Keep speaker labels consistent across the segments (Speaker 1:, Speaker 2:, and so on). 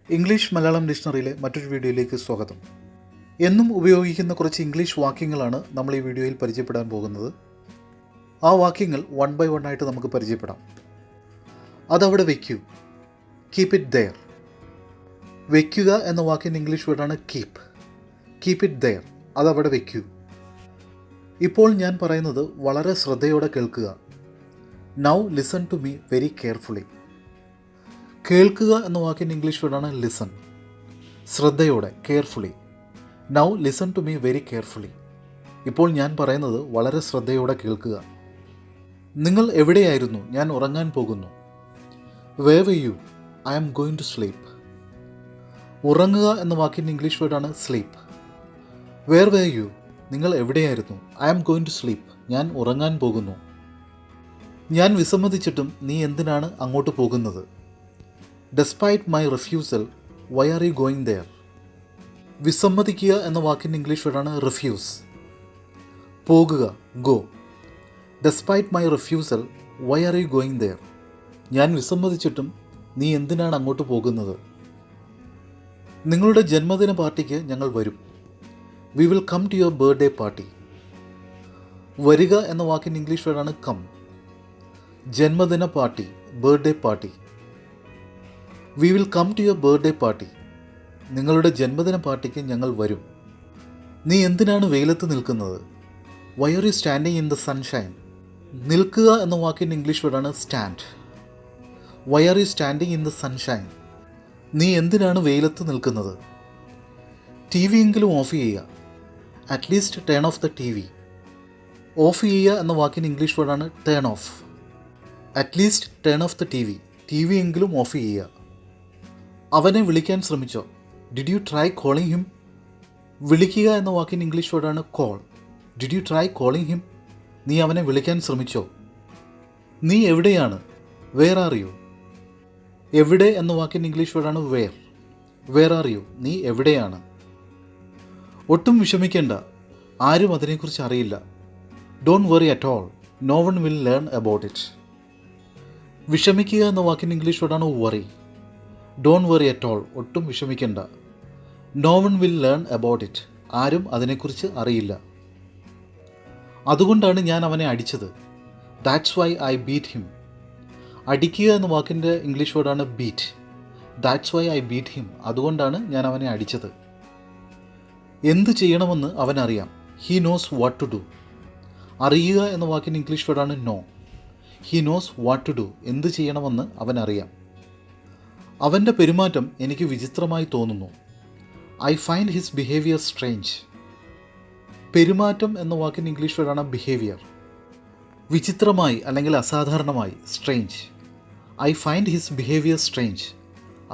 Speaker 1: English Malayalam ഡിക്ഷണറിയിലെ മറ്റൊരു വീഡിയോയിലേക്ക് സ്വാഗതം. എന്നും ഉപയോഗിക്കുന്ന കുറച്ച് ഇംഗ്ലീഷ് വാക്യങ്ങളാണ് നമ്മൾ ഈ വീഡിയോയിൽ പരിചയപ്പെടാൻ പോകുന്നത്. ആ വാക്യങ്ങൾ വൺ ബൈ വൺ ആയിട്ട് നമുക്ക് പരിചയപ്പെടാം. അതവിടെ വയ്ക്കൂ, കീപ്പ് ഇറ്റ് ദെയർ. വയ്ക്കുക എന്ന വാക്കിൻ്റെ ഇംഗ്ലീഷ് വേർഡാണ് കീപ്പ്. കീപ്പ് ഇറ്റ് ദെയർ, അതവിടെ വയ്ക്കൂ. ഇപ്പോൾ ഞാൻ പറയുന്നത് വളരെ ശ്രദ്ധയോടെ കേൾക്കുക. Now listen to me very carefully. കേൾക്കുക എന്ന വാക്കിൻ്റെ ഇംഗ്ലീഷ് വേർഡാണ് ലിസൺ. ശ്രദ്ധയോടെ, carefully. Now listen to me very carefully. ഇപ്പോൾ ഞാൻ പറയുന്നത് വളരെ ശ്രദ്ധയോടെ കേൾക്കുക. നിങ്ങൾ എവിടെയായിരുന്നു? ഞാൻ ഉറങ്ങാൻ പോകുന്നു. Where were you? I am going to sleep. ഉറങ്ങുക എന്ന വാക്കിൻ്റെ ഇംഗ്ലീഷ് വേർഡാണ് സ്ലീപ്പ്. Where were you? നിങ്ങൾ എവിടെയായിരുന്നു? I am going to sleep. ഞാൻ ഉറങ്ങാൻ പോകുന്നു. ഞാൻ വിസമ്മതിച്ചിട്ടും നീ എന്തിനാണ് അങ്ങോട്ട് പോകുന്നത്? Despite my refusal, why are you going there? വിസമ്മതിക്കുക എന്ന വാക്കിൻ്റെ ഇംഗ്ലീഷ് വേർഡാണ് റിഫ്യൂസ്. പോകുക, go. Despite my refusal, why are you going there? ഞാൻ വിസമ്മതിച്ചിട്ടും നീ എന്തിനാണ് അങ്ങോട്ട് പോകുന്നത്? നിങ്ങളുടെ ജന്മദിന പാർട്ടിക്ക് ഞങ്ങൾ വരും. We will come to your birthday party. വരിക എന്ന വാക്കിൻ്റെ ഇംഗ്ലീഷ് വേർഡാണ് കം. ജന്മദിന party, birthday party. We will come to your birthday party. നിങ്ങളുടെ ജന്മദിന പാർട്ടിക്ക് ഞങ്ങൾ വരും. നീ എന്തിനാണ് വെയിലത്ത് നിൽക്കുന്നത്? Why are you standing in the sunshine? നിൽക്കുക എന്ന വാക്കിൻ്റെ ഇംഗ്ലീഷ് വേർഡാണ് stand. Why are you standing in the sunshine? നീ എന്തിനാണ് വെയിലത്ത് നിൽക്കുന്നത്? ടി വി എങ്കിലും ഓഫ് ചെയ്യുക. At least turn off the TV. ഓഫ് ചെയ്യുക എന്ന വാക്കിൻ്റെ ഇംഗ്ലീഷ് വേർഡാണ് turn off. At least turn off the TV. TV എങ്കിലും ഓഫ് ചെയ്യുക. അവനെ വിളിക്കാൻ ശ്രമിച്ചോ? Did you try calling him? വിളിക്കുക എന്ന വാക്കിൻ്റെ ഇംഗ്ലീഷ് വേർഡാണ് call. Did you try calling him? നീ അവനെ വിളിക്കാൻ ശ്രമിച്ചോ? നീ എവിടെയാണ്? Where are you? എവിടെ എന്ന വാക്കിൻ്റെ ഇംഗ്ലീഷ് വേർഡാണ് വേർ. Where are U? നീ എവിടെയാണ്? ഒട്ടും വിഷമിക്കേണ്ട, ആരും അതിനെക്കുറിച്ച് അറിയില്ല. Don't worry at all, no one will learn about it. വിഷമിക്കുക എന്ന വാക്കിൻ്റെ ഇംഗ്ലീഷ് വേർഡാണ് worry. Don't worry at all, ഒട്ടും വിഷമിക്കേണ്ട. No one will learn about it, ആരും അതിനെക്കുറിച്ച് അറിയില്ല. അതുകൊണ്ടാണ് ഞാൻ അവനെ അടിച്ചത്. That's why I beat him. അടിക്കുക എന്ന വാക്കിൻ്റെ ഇംഗ്ലീഷ് വേർഡാണ് beat. That's why I beat him, അതുകൊണ്ടാണ് ഞാൻ അവനെ അടിച്ചത്. എന്ത് ചെയ്യണമെന്ന് അവനറിയാം. He knows what to do. അറിയുക എന്ന വാക്കിൻ്റെ ഇംഗ്ലീഷ് വേർഡാണ് know. He knows what to do, എന്ത് ചെയ്യണമെന്ന് അവനറിയാം. അവൻ്റെ പെരുമാറ്റം എനിക്ക് വിചിത്രമായി തോന്നുന്നു. I find his behaviour strange. പെരുമാറ്റം എന്ന വാക്കിൻ്റെ ഇംഗ്ലീഷ് വേർഡാണ് ബിഹേവിയർ. വിചിത്രമായി അല്ലെങ്കിൽ അസാധാരണമായി, strange. I find his behaviour strange.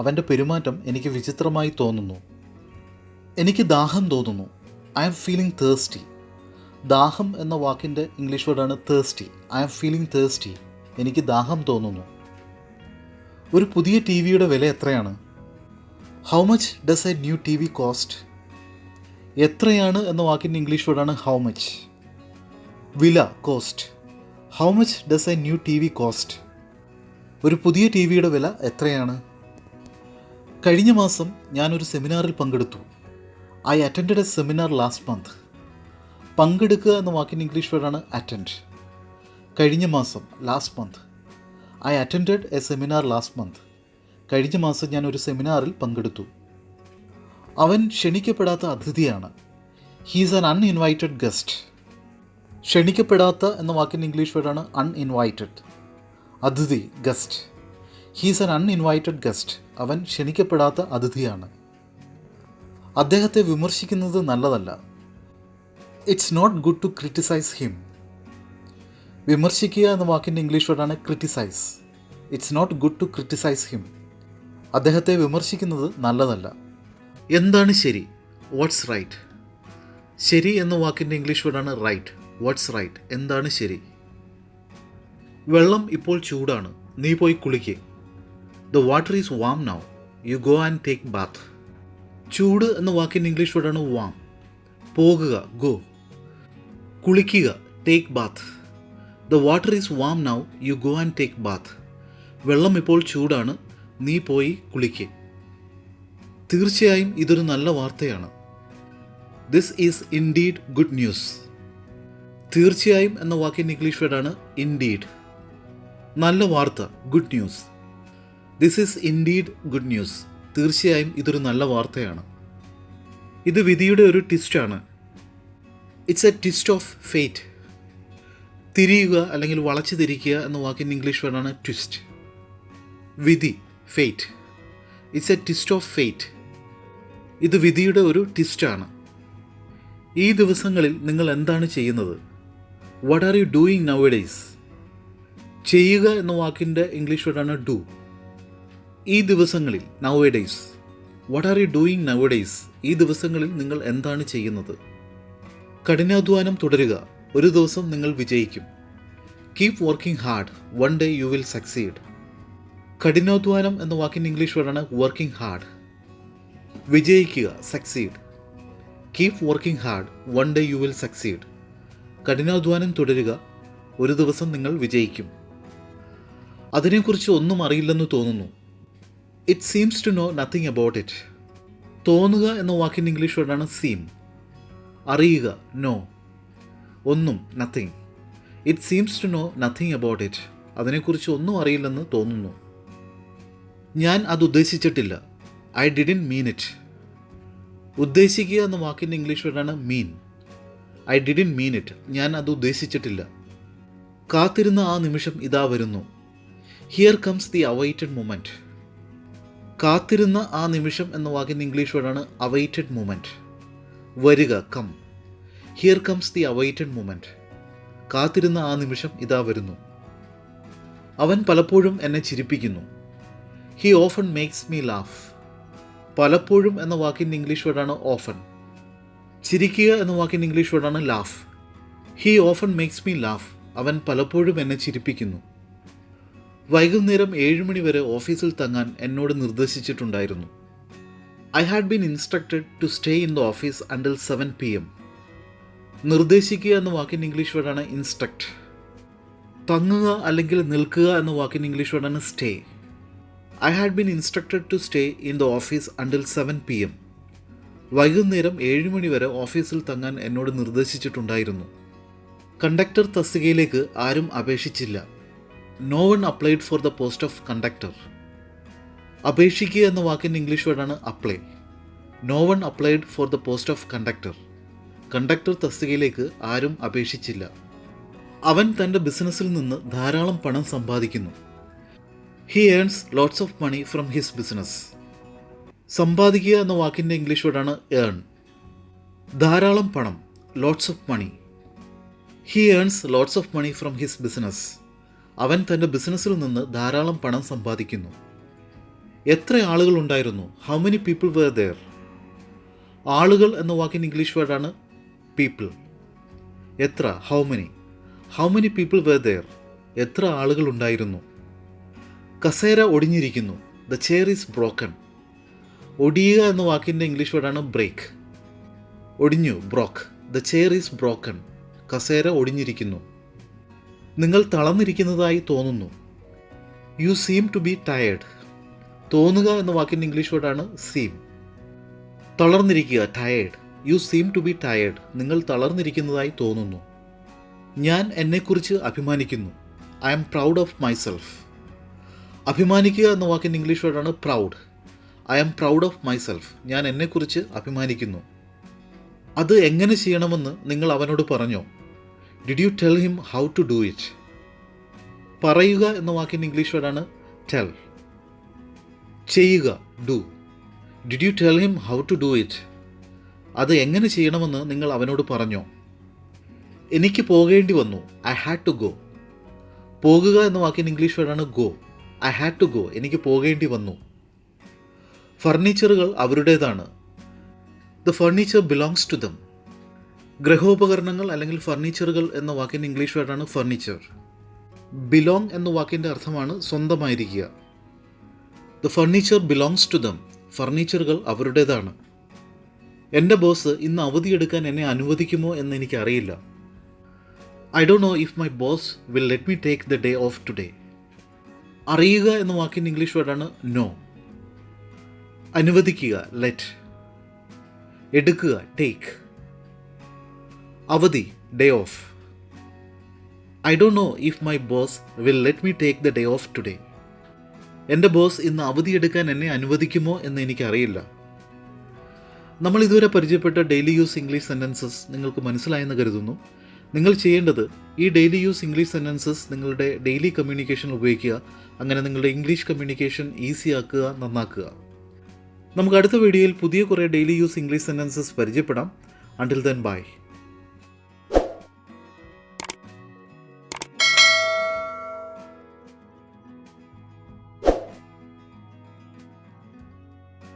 Speaker 1: അവൻ്റെ പെരുമാറ്റം എനിക്ക് വിചിത്രമായി തോന്നുന്നു. എനിക്ക് ദാഹം തോന്നുന്നു. I am feeling thirsty. ദാഹം എന്ന വാക്കിൻ്റെ ഇംഗ്ലീഷ് വേർഡാണ് thirsty. I am feeling thirsty. എനിക്ക് ദാഹം തോന്നുന്നു. ഒരു പുതിയ ടി വിയുടെ വില എത്രയാണ്? How much does a new T V cost? എത്രയാണ് എന്ന വാക്കിൻ്റെ ഇംഗ്ലീഷ് വേർഡാണ് ഹൗ മച്ച്. വില, cost. How much does a new T V cost? ഒരു പുതിയ ടി വിയുടെ വില എത്രയാണ്? കഴിഞ്ഞ മാസം ഞാനൊരു സെമിനാറിൽ പങ്കെടുത്തു. I attended a seminar last month. പങ്കെടുക്കുക എന്ന വാക്കിൻ്റെ ഇംഗ്ലീഷ് വേർഡാണ് അറ്റൻഡ്. കഴിഞ്ഞ മാസം, last month. I attended a seminar last month. കഴിഞ്ഞ മാസം ഞാൻ ഒരു സെമിനാറിൽ പങ്കെടുത്തു. അവൻ ക്ഷണിക്കപ്പെടാത്ത അതിഥിയാണ്. He's an uninvited guest. ക്ഷണിക്കപ്പെടാത്ത എന്ന വാക്കിൻ്റെ ഇംഗ്ലീഷ് വേർഡാണ് അൺഇൻവൈറ്റഡ്. അതിഥി, guest. He's an uninvited guest. അവൻ ക്ഷണിക്കപ്പെടാത്ത അതിഥിയാണ്. അദ്ദേഹത്തെ വിമർശിക്കുന്നത് നല്ലതല്ല. It's not good to criticise him. വിമർശിക്കുക എന്ന വാക്കിൻ്റെ ഇംഗ്ലീഷ് വേർഡാണ് criticise. It's not good to criticise him. അദ്ദേഹത്തെ വിമർശിക്കുന്നത് നല്ലതല്ല. എന്താണ് ശരി? What's right. ശരി എന്ന വാക്കിൻ്റെ ഇംഗ്ലീഷ് വേർഡാണ് റൈറ്റ്. വാട്ട്സ് റൈറ്റ്, എന്താണ് ശരി? വെള്ളം ഇപ്പോൾ ചൂടാണ്, നീ പോയി കുളിക്ക്. The water is warm now, you go and take bath. ചൂട് എന്ന വാക്കിൻ്റെ ഇംഗ്ലീഷ് വേർഡാണ് വാം. പോകുക, ഗോ. കുളിക്കുക, take bath. The water is warm now, you go and take bath. വെള്ളം ഇപ്പോൾ ചൂടാണ്, നീ പോയി കുളിക്ക്. തീർച്ചയായും ഇതൊരു നല്ല വാർത്തയാണ്. This is indeed good news. തീർച്ചയായും എന്ന വാക്കിൻ്റെ ഇംഗ്ലീഷ് വേർഡാണ് ഇൻഡീഡ്. നല്ല വാർത്ത, good news. This is indeed good news. തീർച്ചയായും ഇതൊരു നല്ല വാർത്തയാണ്. ഇത് വിധിയുടെ ഒരു ട്വിസ്റ്റാണ്. It's a twist of fate. തിരിയുക അല്ലെങ്കിൽ വളച്ചു തിരിക്കുക എന്ന വാക്കിൻ്റെ ഇംഗ്ലീഷ് വേർഡാണ് ട്വിസ്റ്റ്. വിധി, fate. It's a twist of fate. ഇത് വിധിയുടെ ഒരു ട്വിസ്റ്റാണ്. ഈ ദിവസങ്ങളിൽ നിങ്ങൾ എന്താണ് ചെയ്യുന്നത്? What are you doing nowadays? ചെയ്യുക എന്ന വാക്കിൻ്റെ ഇംഗ്ലീഷ് വേർഡാണ് ഡു. ഈ ദിവസങ്ങളിൽ, nowadays. What are you doing nowadays? ഈ ദിവസങ്ങളിൽ നിങ്ങൾ എന്താണ് ചെയ്യുന്നത്? കഠിനാധ്വാനം തുടരുക, ഒരു ദിവസം നിങ്ങൾ വിജയിക്കും. Keep working hard, one day you will succeed. കഠിനാധ്വാനം എന്ന വാക്കിൻ്റെ ഇംഗ്ലീഷ് വേർഡാണ് വർക്കിംഗ് ഹാർഡ്. വിജയിക്കുക, succeed. Keep working hard, one day you will succeed. കഠിനാധ്വാനം തുടരുക, ഒരു ദിവസം നിങ്ങൾ വിജയിക്കും. അതിനെക്കുറിച്ച് ഒന്നും അറിയില്ലെന്ന് തോന്നുന്നു. It seems to know nothing about it. തോന്നുക എന്ന വാക്കിൻ്റെ ഇംഗ്ലീഷ് വേർഡാണ് സീം. അറിയുക, നോ. ഒന്നും, nothing. It seems to know nothing about it. അതിനെക്കുറിച്ച് ഒന്നും അറിയില്ലെന്ന് തോന്നുന്നു. ഞാൻ അത് ഉദ്ദേശിച്ചിട്ടില്ല. I didn't mean it. ഉദ്ദേശിക്കുക എന്ന വാക്കിൻ്റെ ഇംഗ്ലീഷ് വേർഡാണ് mean. I didn't mean it. ഞാൻ അത് ഉദ്ദേശിച്ചിട്ടില്ല. കാത്തിരുന്ന ആ നിമിഷം ഇതാ വരുന്നു. Here comes the awaited moment. കാത്തിരുന്ന ആ നിമിഷം എന്ന വാക്കിൻ്റെ ഇംഗ്ലീഷ് വേർഡാണ് അവൈറ്റഡ് മൊമെൻറ്റ്. വരിക, come. Here comes the awaited moment. കാത്തിരുന്ന ആ നിമിഷം ഇതാ വരുന്നു. അവൻ പലപ്പോഴും എന്നെ ചിരിപ്പിക്കുന്നു. He often makes me laugh. പലപ്പോഴും എന്ന വാക്കിൻ്റെ ഇംഗ്ലീഷ് വേർഡാണ് ഓഫൺ. ചിരിക്കുക എന്ന വാക്കിൻ്റെ ഇംഗ്ലീഷ് വേർഡാണ് laugh. He often makes me laugh. അവൻ പലപ്പോഴും എന്നെ ചിരിപ്പിക്കുന്നു. വൈകുന്നേരം 7 മണി വരെ ഓഫീസിൽ തങ്ങാൻ എന്നോട് നിർദ്ദേശിച്ചിട്ടുണ്ടായിരുന്നു. I had been instructed to stay in the office until 7 PM. നിർദ്ദേശിക്കുക എന്ന വാക്കിൻ്റെ ഇംഗ്ലീഷ് വേർഡാണ് ഇൻസ്ട്രക്റ്റ്. തങ്ങുക അല്ലെങ്കിൽ നിൽക്കുക എന്ന വാക്കിൻ്റെ ഇംഗ്ലീഷ് വേർഡാണ് stay. I had been instructed to stay in the office until 7 PM. വൈകുന്നേരം 7 മണി വരെ ഓഫീസിൽ തങ്ങാൻ എന്നോട് നിർദ്ദേശിച്ചിട്ടുണ്ടായിരുന്നു. കണ്ടക്ടർ തസ്തികയിലേക്ക് ആരും അപേക്ഷിച്ചില്ല. No one applied for the post of conductor. അപേക്ഷിക്കുക എന്ന വാക്കിൻ്റെ ഇംഗ്ലീഷ് വേർഡാണ് apply. No one applied for the post of conductor. Conductor തസ്തികയിലേക്ക് ആരും അപേക്ഷിച്ചില്ല. അവൻ തൻ്റെ ബിസിനസ്സിൽ നിന്ന് ധാരാളം പണം സമ്പാദിക്കുന്നു. He earns lots of money from his business. സമ്പാദിക്കുക എന്ന വാക്കിൻ്റെ ഇംഗ്ലീഷ് വേർഡാണ് ഏൺ. ധാരാളം പണം, lots of money. He earns lots of money from his business. അവൻ തൻ്റെ ബിസിനസ്സിൽ നിന്ന് ധാരാളം പണം സമ്പാദിക്കുന്നു. എത്ര ആളുകൾ ഉണ്ടായിരുന്നു? How many people were there? ആളുകൾ എന്ന വാക്കിൻ്റെ ഇംഗ്ലീഷ് വേർഡാണ് പീപ്പിൾ. എത്ര, how many. How many people were there? എത്ര ആളുകൾ ഉണ്ടായിരുന്നു? കസേര ഒടിഞ്ഞിരിക്കുന്നു. The chair is broken. ഒടിയുക എന്ന വാക്കിൻ്റെ ഇംഗ്ലീഷ് വേർഡാണ് ബ്രേക്ക്. ഒടിഞ്ഞു, broke. The chair is broken. കസേര ഒടിഞ്ഞിരിക്കുന്നു. നിങ്ങൾ തളർന്നിരിക്കുന്നതായി തോന്നുന്നു. You seem to be tired. തോന്നുക എന്ന വാക്കിൻ്റെ ഇംഗ്ലീഷ് വേർഡാണ് സീം. തളർന്നിരിക്കുക, tired. You seem to be tired. നിങ്ങൾ തളർന്നിരിക്കുന്നതായി തോന്നുന്നു. ഞാൻ എന്നെക്കുറിച്ച് അഭിമാനിക്കുന്നു. I am proud of myself. അഭിമാനിക്കുക എന്ന വാക്കിൻ്റെ ഇംഗ്ലീഷ് വേർഡാണ് proud. I am proud of myself. ഞാൻ എന്നെക്കുറിച്ച് അഭിമാനിക്കുന്നു. അത് എങ്ങനെ ചെയ്യണമെന്ന് നിങ്ങൾ അവനോട് പറഞ്ഞോ? Did you tell him how to do it? പറയുക എന്ന വാക്കിൻ്റെ ഇംഗ്ലീഷ് വേർഡാണ് ടെൽ. ചെയ്യുക, do. Did you tell him how to do it? അത് എങ്ങനെ ചെയ്യണമെന്ന് നിങ്ങൾ അവനോട് പറഞ്ഞോ? എനിക്ക് പോകേണ്ടി വന്നു. I had to go. പോകുക എന്ന വാക്കിൻ്റെ ഇംഗ്ലീഷ് വേർഡാണ് go. I had to go. എനിക്ക് പോകേണ്ടി വന്നു. ഫർണിച്ചറുകൾ അവരുടേതാണ്. The furniture belongs to them. ഗൃഹോപകരണങ്ങൾ അല്ലെങ്കിൽ ഫർണിച്ചറുകൾ എന്ന വാക്കിൻ്റെ ഇംഗ്ലീഷ് വേർഡാണ് ഫർണിച്ചർ. ബിലോങ് എന്ന വാക്കിൻ്റെ അർത്ഥമാണ് സ്വന്തമായിരിക്കുക. The furniture belongs to them. ഫർണിച്ചറുകൾ അവരുടേതാണ്. എൻ്റെ ബോസ് ഇന്ന് അവധിയെടുക്കാൻ എന്നെ അനുവദിക്കുമോ എന്ന് എനിക്കറിയില്ല. I don't know if my boss will let me take the day of today. അറിയുക എന്ന വാക്കിൻ്റെ ഇംഗ്ലീഷ് വേർഡാണ് നോ. അനുവദിക്കുക, ലെറ്റ്. എടുക്കുക, ടേക്ക്. അവധി, day of. I don't know if my boss will let me take the day of today. എൻ്റെ boss ഇന്ന് അവധിയെടുക്കാൻ എന്നെ അനുവദിക്കുമോ എന്ന് എനിക്കറിയില്ല. നമ്മൾ ഇതുവരെ പരിചയപ്പെട്ട ഡെയിലി യൂസ് ഇംഗ്ലീഷ് സെൻറ്റൻസസ് നിങ്ങൾക്ക് മനസ്സിലായെന്ന് കരുതുന്നു. നിങ്ങൾ ചെയ്യേണ്ടത് ഈ ഡെയിലി യൂസ് ഇംഗ്ലീഷ് സെൻറ്റൻസസ് നിങ്ങളുടെ ഡെയിലി കമ്മ്യൂണിക്കേഷൻ ഉപയോഗിക്കുക. അങ്ങനെ നിങ്ങളുടെ ഇംഗ്ലീഷ് കമ്മ്യൂണിക്കേഷൻ ഈസി ആക്കുക, നന്നാക്കുക. നമുക്ക് അടുത്ത വീഡിയോയിൽ പുതിയ കുറേ ഡെയിലി യൂസ് ഇംഗ്ലീഷ് സെൻറ്റൻസസ് പരിചയപ്പെടാം. Until then bye.